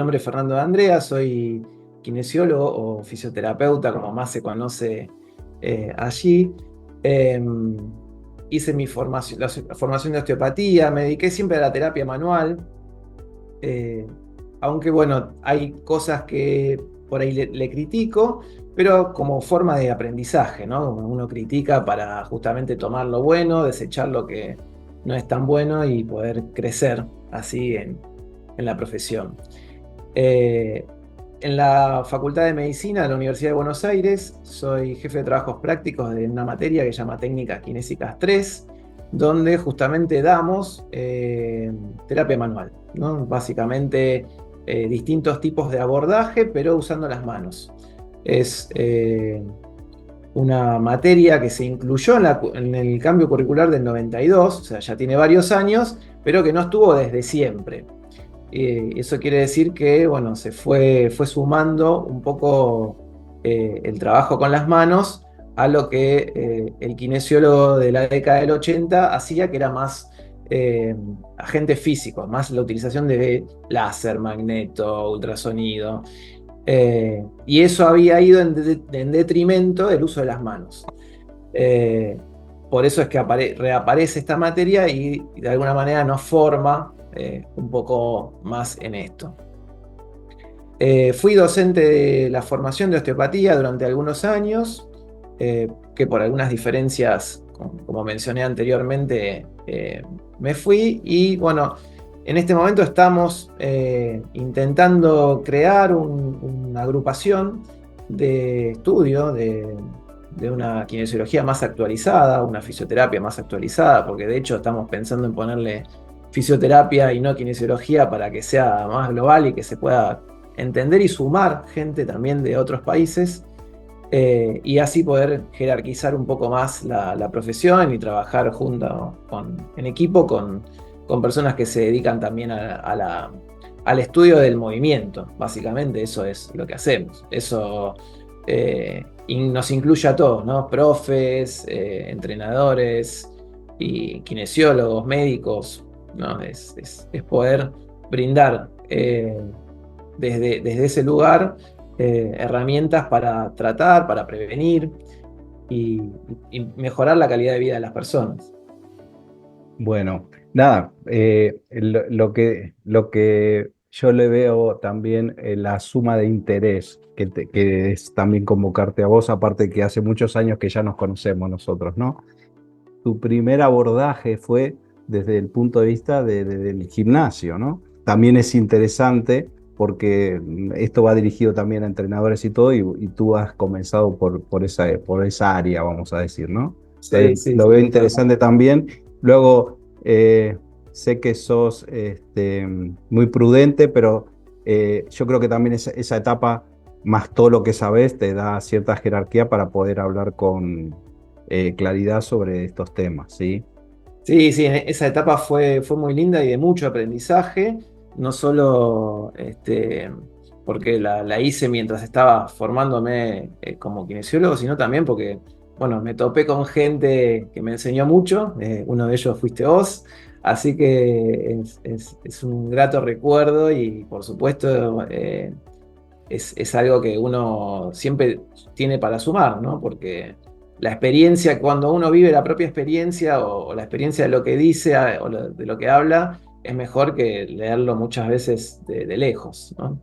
nombre es Fernando de Andrea, soy kinesiólogo o fisioterapeuta, como más se conoce allí. Eh, Hice mi formación, la formación de osteopatía, me dediqué siempre a la terapia manual, eh, aunque bueno, hay cosas que por ahí le critico, pero como forma de aprendizaje, ¿no? Como uno critica para justamente tomar lo bueno, desechar lo que no es tan bueno y poder crecer así en la profesión. Eh, en la Facultad de Medicina de la Universidad de Buenos Aires soy jefe de trabajos prácticos de una materia que se llama Técnicas Kinésicas 3, donde justamente damos terapia manual, ¿no? Básicamente distintos tipos de abordaje, pero usando las manos. Es una materia que se incluyó en el cambio curricular del 92, o sea, ya tiene varios años, pero que no estuvo desde siempre. Eso quiere decir que, bueno, fue sumando un poco el trabajo con las manos a lo que el kinesiólogo de la década del 80 hacía, que era más agente físico, más la utilización de láser, magneto, ultrasonido. Y eso había ido en detrimento del uso de las manos. Eh, por eso es que reaparece esta materia y de alguna manera nos forma un poco más en esto. Fui docente de la formación de osteopatía durante algunos años, que por algunas diferencias, como mencioné anteriormente, me fui y bueno, en este momento estamos intentando crear una agrupación de estudio de una kinesiología más actualizada, una fisioterapia más actualizada, porque de hecho estamos pensando en ponerle fisioterapia y no kinesiología para que sea más global y que se pueda entender y sumar gente también de otros países, y así poder jerarquizar un poco más la profesión y trabajar en equipo con personas que se dedican también al estudio del movimiento. Básicamente eso es lo que hacemos. Eso nos incluye a todos, ¿no? Profes, entrenadores y kinesiólogos, médicos, ¿no? Es poder brindar desde ese lugar herramientas para tratar, para prevenir y, y mejorar la calidad de vida de las personas. Bueno, nada, lo que yo le veo también la suma de interés que es también convocarte a vos, aparte que hace muchos años que ya nos conocemos nosotros, ¿no? Tu primer abordaje fue desde el punto de vista del gimnasio, ¿no? También es interesante porque esto va dirigido también a entrenadores y todo, y tú has comenzado por esa área, vamos a decir, ¿no? Sí, Entonces, sí, lo veo sí, interesante también. Luego, sé que sos muy prudente, pero yo creo que también esa etapa, más todo lo que sabes, te da cierta jerarquía para poder hablar con claridad sobre estos temas, ¿sí? sí, sí, esa etapa fue muy linda y de mucho aprendizaje, no solo porque la hice mientras estaba formándome como kinesiólogo, sino también porque, bueno, me topé con gente que me enseñó mucho, uno de ellos fuiste vos, así que es un grato recuerdo y por supuesto es algo que uno siempre tiene para sumar, ¿no? Porque la experiencia, cuando uno vive la propia experiencia o la experiencia de lo que dice de lo que habla, es mejor que leerlo muchas veces de lejos, ¿no?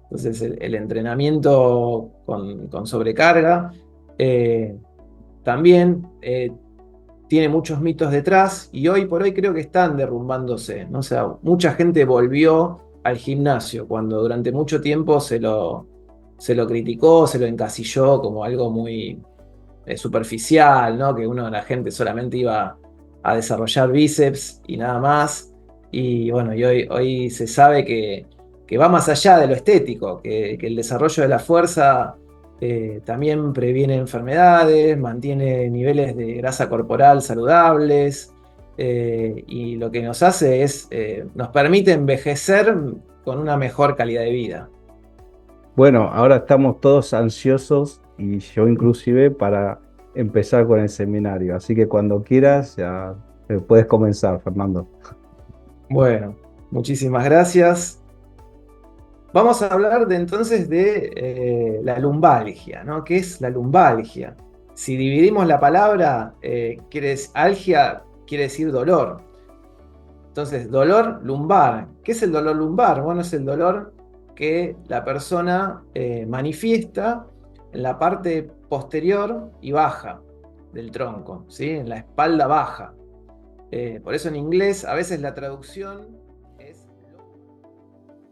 Entonces el entrenamiento con sobrecarga eh, también tiene muchos mitos detrás y hoy por hoy creo que están derrumbándose, ¿no? O sea, mucha gente volvió al gimnasio cuando durante mucho tiempo se lo criticó, se lo encasilló como algo muy superficial, ¿no? Que la gente solamente iba a desarrollar bíceps y nada más. Y bueno, y hoy se sabe que va más allá de lo estético, que el desarrollo de la fuerza también previene enfermedades, mantiene niveles de grasa corporal saludables, y lo que nos hace nos permite envejecer con una mejor calidad de vida. Bueno, ahora estamos todos ansiosos y yo inclusive para empezar con el seminario, así que cuando quieras ya puedes comenzar, Fernando. Bueno, muchísimas gracias. Vamos a hablar entonces de la lumbalgia, ¿no? ¿Qué es la lumbalgia? Si dividimos la palabra, algia quiere decir dolor. Entonces, dolor lumbar. ¿Qué es el dolor lumbar? Bueno, es el dolor que la persona manifiesta en la parte posterior y baja del tronco, ¿sí? En la espalda baja. Por eso en inglés a veces la traducción es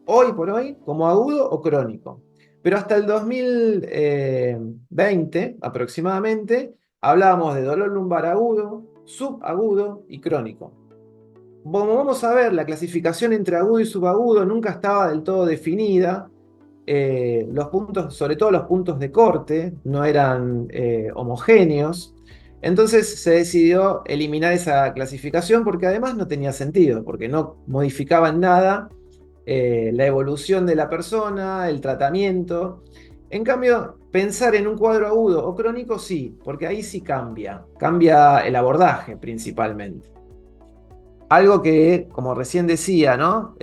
hoy por hoy como agudo o crónico. Pero hasta el 2020 aproximadamente hablábamos de dolor lumbar agudo, subagudo y crónico. Como vamos a ver, la clasificación entre agudo y subagudo nunca estaba del todo definida. Los puntos, sobre todo los puntos de corte, no eran homogéneos. Entonces se decidió eliminar esa clasificación porque además no tenía sentido, porque no modificaba en nada la evolución de la persona, el tratamiento. En cambio, pensar en un cuadro agudo o crónico sí, porque ahí sí cambia el abordaje principalmente. Algo que, como recién decía, ¿no?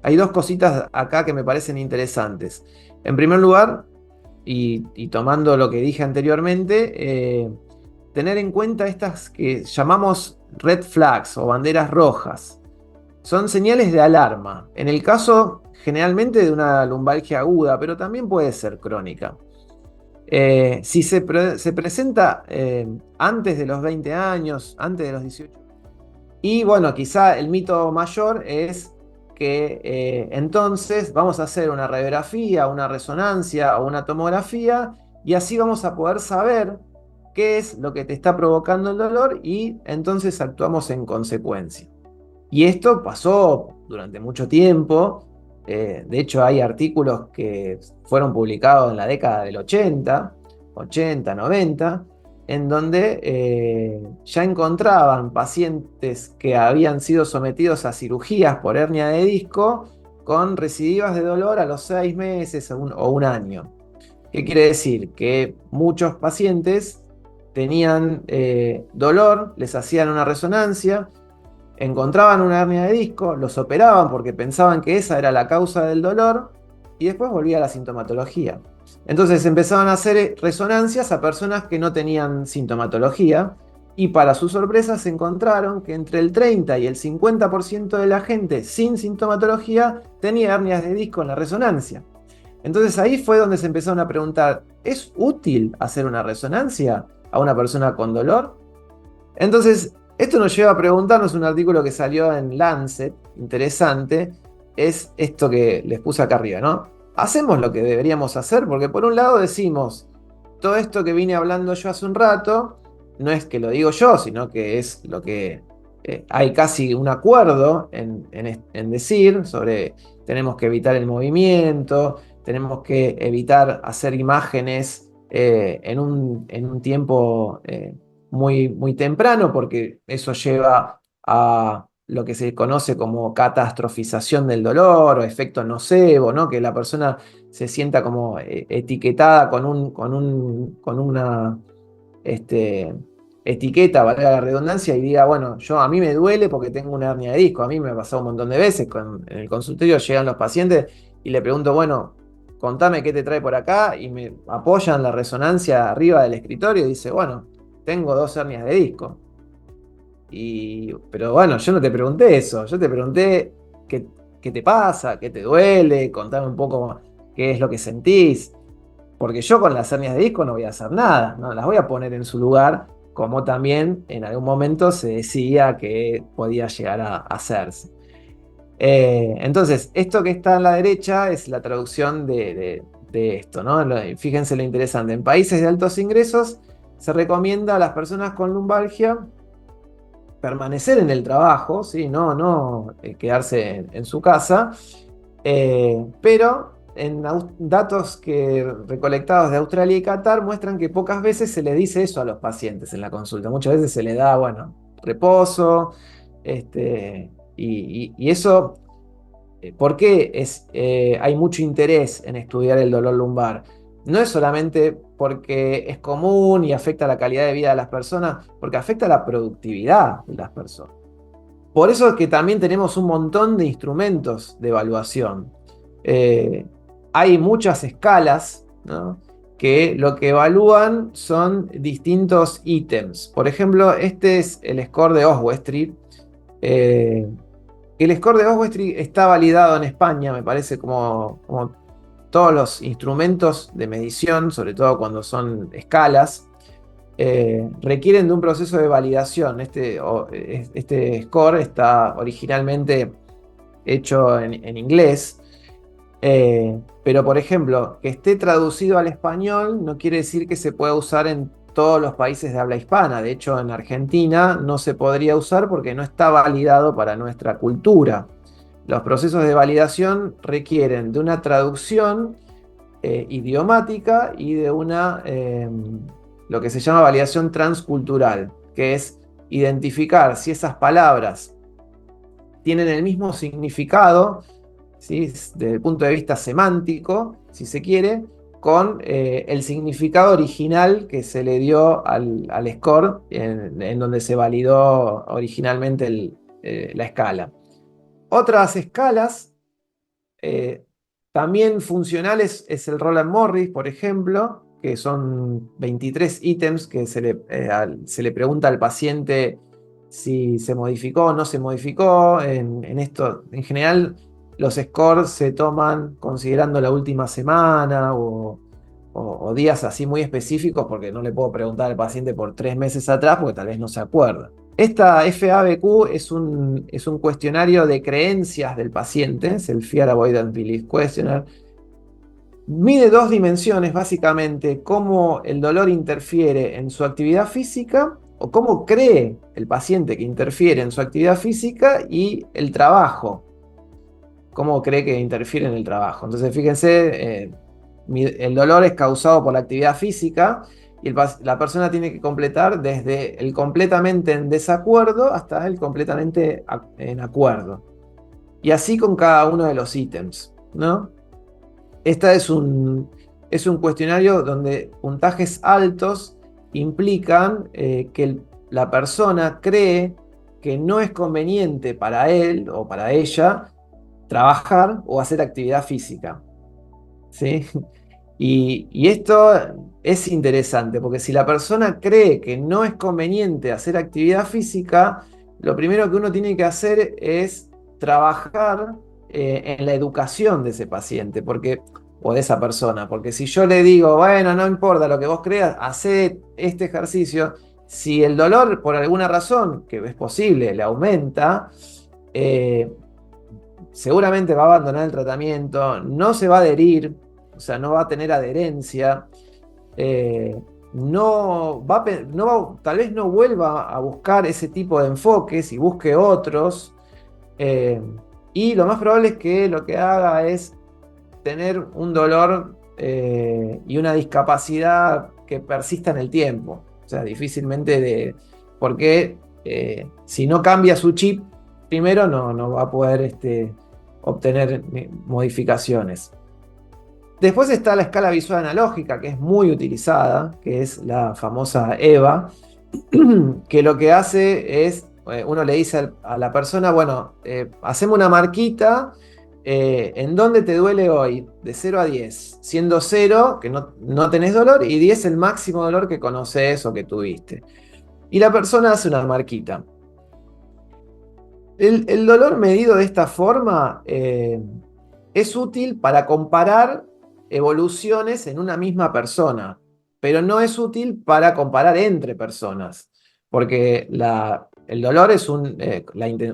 Hay dos cositas acá que me parecen interesantes. En primer lugar, y tomando lo que dije anteriormente, tener en cuenta estas que llamamos red flags o banderas rojas. Son señales de alarma. En el caso generalmente de una lumbalgia aguda, pero también puede ser crónica. Si se presenta antes de los 20 años, antes de los 18. Y bueno, quizá el mito mayor es que entonces vamos a hacer una radiografía, una resonancia o una tomografía y así vamos a poder saber qué es lo que te está provocando el dolor y entonces actuamos en consecuencia. Y esto pasó durante mucho tiempo. De hecho, hay artículos que fueron publicados en la década del 80, 90, en donde ya encontraban pacientes que habían sido sometidos a cirugías por hernia de disco con recidivas de dolor a los 6 meses o un año. ¿Qué quiere decir? Que muchos pacientes tenían dolor, les hacían una resonancia, encontraban una hernia de disco, los operaban porque pensaban que esa era la causa del dolor y después volvía la sintomatología. Entonces empezaban a hacer resonancias a personas que no tenían sintomatología y para su sorpresa se encontraron que entre el 30 y el 50% de la gente sin sintomatología tenía hernias de disco en la resonancia. Entonces ahí fue donde se empezaron a preguntar, ¿es útil hacer una resonancia a una persona con dolor? Entonces, esto nos lleva a preguntarnos un artículo que salió en Lancet, interesante, es esto que les puse acá arriba, ¿no? ¿Hacemos lo que deberíamos hacer? Porque por un lado decimos, todo esto que vine hablando yo hace un rato, no es que lo digo yo, sino que es lo que hay casi un acuerdo en decir sobre tenemos que evitar el movimiento, tenemos que evitar hacer imágenes en un tiempo muy, muy temprano, porque eso lleva a lo que se conoce como catastrofización del dolor o efecto nocebo, ¿no? Que la persona se sienta como etiquetada con una etiqueta, valga la redundancia, y diga, bueno, a mí me duele porque tengo una hernia de disco. A mí me ha pasado un montón de veces, en el consultorio llegan los pacientes y le pregunto, bueno, contame qué te trae por acá, y me apoyan la resonancia arriba del escritorio y dice, bueno, tengo 2 hernias de disco. Pero bueno, yo no te pregunté eso, yo te pregunté qué te pasa, qué te duele, contame un poco qué es lo que sentís, porque yo con las hernias de disco no voy a hacer nada, no las voy a poner en su lugar, como también en algún momento se decía que podía llegar a hacerse. Entonces, esto que está a la derecha es la traducción de esto, ¿no? Fíjense lo interesante. En países de altos ingresos se recomienda a las personas con lumbalgia permanecer en el trabajo, ¿sí? No quedarse en su casa, pero en datos recolectados de Australia y Qatar muestran que pocas veces se les dice eso a los pacientes en la consulta. Muchas veces se les da, bueno, reposo, y eso. ¿Por qué hay mucho interés en estudiar el dolor lumbar? No es solamente porque es común y afecta la calidad de vida de las personas, porque afecta la productividad de las personas. Por eso es que también tenemos un montón de instrumentos de evaluación. Eh, Hay muchas escalas, ¿no?, que lo que evalúan son distintos ítems. Por ejemplo, este es el score de Oswestry. El score de Oswestry está validado en España, me parece, como todos los instrumentos de medición, sobre todo cuando son escalas, requieren de un proceso de validación. Este score está originalmente hecho en inglés, pero por ejemplo, que esté traducido al español no quiere decir que se pueda usar en todos los países de habla hispana. De hecho, en Argentina no se podría usar porque no está validado para nuestra cultura. Los procesos de validación requieren de una traducción idiomática y de lo que se llama validación transcultural, que es identificar si esas palabras tienen el mismo significado, ¿sí?, desde el punto de vista semántico, si se quiere, con el significado original que se le dio al score en donde se validó originalmente la escala. Otras escalas también funcionales es el Roland Morris, por ejemplo, que son 23 ítems que se le pregunta al paciente si se modificó o no se modificó. En general, los scores se toman considerando la última semana o días así muy específicos, porque no le puedo preguntar al paciente por 3 meses atrás, porque tal vez no se acuerda. Esta FABQ es un cuestionario de creencias del paciente, es el Fear Avoidance Belief Questionnaire. Mide 2 dimensiones, básicamente: cómo el dolor interfiere en su actividad física, o cómo cree el paciente que interfiere en su actividad física, y el trabajo, cómo cree que interfiere en el trabajo. Entonces, fíjense, el dolor es causado por la actividad física, y la persona tiene que completar desde el completamente en desacuerdo hasta el completamente en acuerdo. Y así con cada uno de los ítems, ¿no? Esta es un cuestionario donde puntajes altos implican que la persona cree que no es conveniente para él o para ella trabajar o hacer actividad física, ¿sí? Y esto es interesante, porque si la persona cree que no es conveniente hacer actividad física, lo primero que uno tiene que hacer es trabajar en la educación de ese paciente, o de esa persona. Porque si yo le digo, bueno, no importa lo que vos creas, hacé este ejercicio, si el dolor por alguna razón, que es posible, le aumenta, seguramente va a abandonar el tratamiento, no se va a adherir, o sea, no va a tener adherencia, tal vez no vuelva a buscar ese tipo de enfoques y busque otros, y lo más probable es que lo que haga es tener un dolor y una discapacidad que persista en el tiempo. O sea, porque si no cambia su chip, primero no va a poder obtener modificaciones. Después está la escala visual analógica, que es muy utilizada, que es la famosa EVA, que lo que hace es, uno le dice a la persona, bueno, hacemos una marquita en dónde te duele hoy, de 0 a 10, siendo 0 que no tenés dolor y 10 el máximo dolor que conoces o que tuviste. Y la persona hace una marquita. El dolor medido de esta forma es útil para comparar evoluciones en una misma persona, pero no es útil para comparar entre personas, porque el dolor es o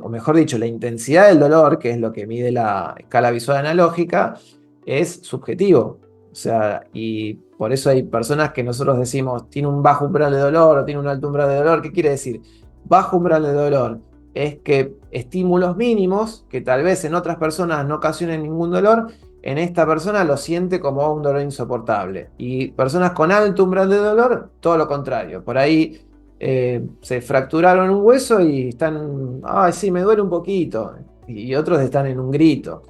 mejor dicho, la intensidad del dolor, que es lo que mide la escala visual analógica, es subjetivo. O sea, y por eso hay personas que nosotros decimos, tiene un bajo umbral de dolor o tiene un alto umbral de dolor. ¿Qué quiere decir? Bajo umbral de dolor es que estímulos mínimos, que tal vez en otras personas no ocasionen ningún dolor, en esta persona lo siente como un dolor insoportable. Y personas con alto umbral de dolor, todo lo contrario. Por ahí se fracturaron un hueso y están, ay, sí, me duele un poquito. Y otros están en un grito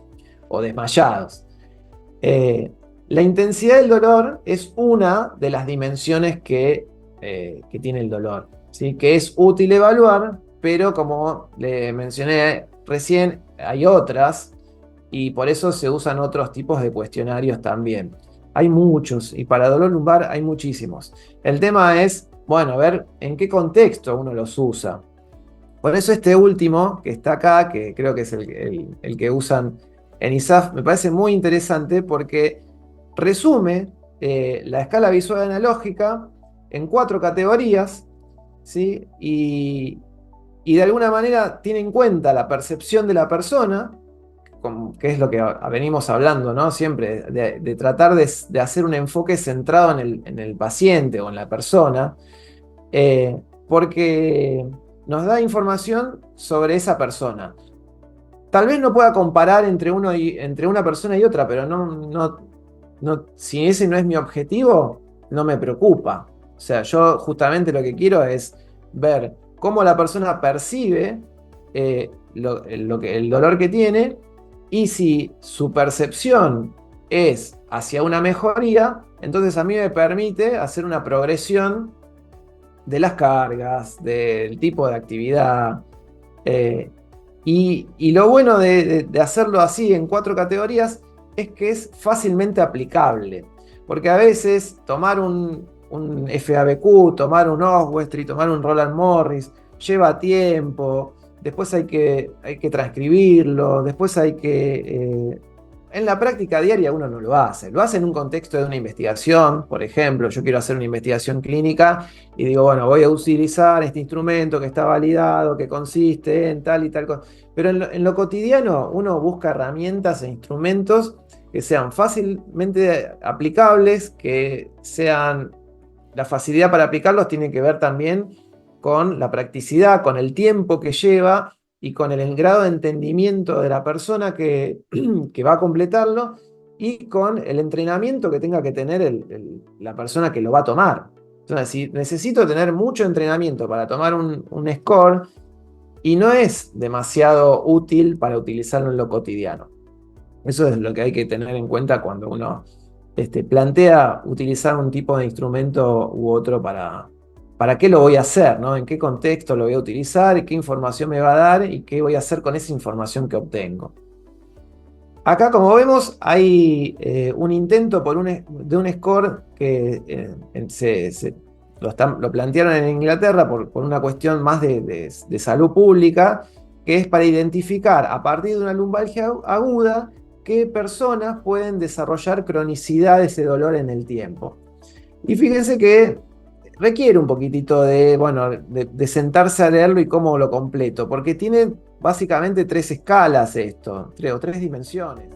o desmayados. La intensidad del dolor es una de las dimensiones que tiene el dolor, ¿sí? Que es útil evaluar, pero como le mencioné recién, hay otras y por eso se usan otros tipos de cuestionarios también. Hay muchos, y para dolor lumbar hay muchísimos. El tema es, bueno, a ver en qué contexto uno los usa. Por eso este último que está acá, que creo que es el que usan en ISAF, me parece muy interesante porque resume la escala visual analógica en 4 categorías, ¿sí? Y de alguna manera tiene en cuenta la percepción de la persona, que es lo que venimos hablando, ¿no? Siempre, de tratar de hacer un enfoque centrado en el paciente o en la persona, porque nos da información sobre esa persona. Tal vez no pueda comparar entre una persona y otra, pero si ese no es mi objetivo, no me preocupa. O sea, yo justamente lo que quiero es ver cómo la persona percibe el dolor que tiene, y si su percepción es hacia una mejoría, entonces a mí me permite hacer una progresión de las cargas, del tipo de actividad. eh, y lo bueno de hacerlo así en 4 categorías es que es fácilmente aplicable. Porque a veces tomar un FABQ, tomar un Oswestry, tomar un Roland Morris, lleva tiempo, después hay que transcribirlo, después hay que... en la práctica diaria uno no lo hace. Lo hace en un contexto de una investigación, por ejemplo, yo quiero hacer una investigación clínica y digo, bueno, voy a utilizar este instrumento que está validado, que consiste en tal y tal cosa. Pero en lo cotidiano uno busca herramientas e instrumentos que sean fácilmente aplicables, que sean... La facilidad para aplicarlos tiene que ver también con la practicidad, con el tiempo que lleva y con el grado de entendimiento de la persona que va a completarlo, y con el entrenamiento que tenga que tener la persona que lo va a tomar. Entonces, si necesito tener mucho entrenamiento para tomar un score, y no es demasiado útil para utilizarlo en lo cotidiano. Eso es lo que hay que tener en cuenta cuando uno plantea utilizar un tipo de instrumento u otro para qué lo voy a hacer, ¿no? En qué contexto lo voy a utilizar, qué información me va a dar y qué voy a hacer con esa información que obtengo. Acá, como vemos, hay un intento de un score que lo plantearon en Inglaterra por una cuestión más de salud pública, que es para identificar a partir de una lumbalgia aguda qué personas pueden desarrollar cronicidad de ese dolor en el tiempo. Y fíjense que requiere un poquitito de sentarse a leerlo y cómo lo completo, porque tiene básicamente 3 escalas esto, 3 dimensiones.